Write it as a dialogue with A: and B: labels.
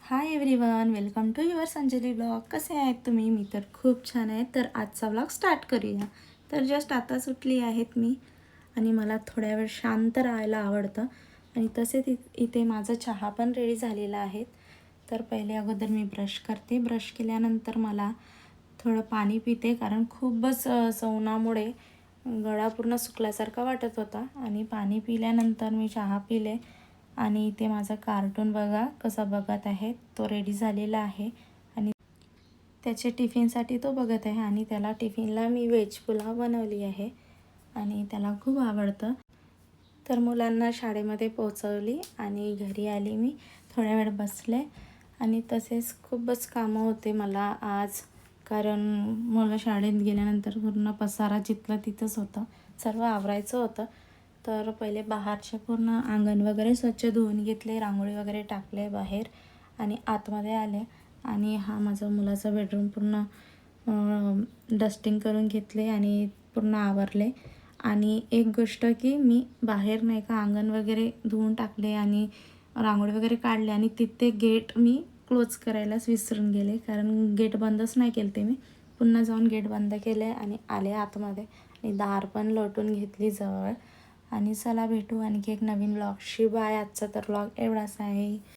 A: High everyone, welcome to your Sanjali blog. कसे आहेत तुम्ही? मी तर खूप छान आहे. तर आजचा ब्लॉग स्टार्ट करूया. तर जस्ट आता सुटली आहेत मी आणि मला थोड्या वेळ शांत राहायला आवडतं आणि तसेच इथे माझं चहा पण रेडी झालेला आहे. तर पहिले अगोदर मी ब्रश करते. ब्रश केल्यानंतर मला थोडं पाणी पिते, कारण खूपच सवनामुळे गळा पूर्ण सुकल्यासारखा वाटत होता आणि पाणी पिल्यानंतर मी चहा पिले. आणि इथे माझा कार्टून बघा कसा बघत आहे, तो रेडी झालेला आहे आणि त्याचे टिफिनसाठी तो बघत आहे आणि त्याला टिफिनला मी व्हेज पुलाव बनवली आहे आणि त्याला खूप आवडतं. तर मुलांना शाळेमध्ये पोचवली आणि घरी आली. मी थोड्या वेळ बसले आणि तसेच खूपच कामं होते मला आज, कारण मुलं शाळेत गेल्यानंतर पूर्ण पसारा जिथलं तिथंच होतं, सर्व आवरायचं होतं. तर पहिले बाहेरचे पूर्ण अंगण वगैरे स्वच्छ धुवून घेतले, रांगोळी वगैरे टाकले बाहेर आणि आतमध्ये आले आणि हा माझा मुलाचा बेडरूम पूर्ण डस्टिंग करून घेतले आणि पूर्ण आवरले. आणि एक गोष्ट की मी बाहेर नाही का अंगण वगैरे धुवून टाकले आणि रांगोळी वगैरे काढले आणि तिथे गेट मी क्लोज करायलाच विसरून गेले, कारण गेट बंदच नाही केले ते. मी पुन्हा जाऊन गेट बंद केले आणि आले आतमध्ये आणि दार पण लोटून घेतली जवळ. आणि चला भेटू आणखी एक नवीन ब्लॉगशी. बाय. आजचा तर ब्लॉग एवढाच आहे.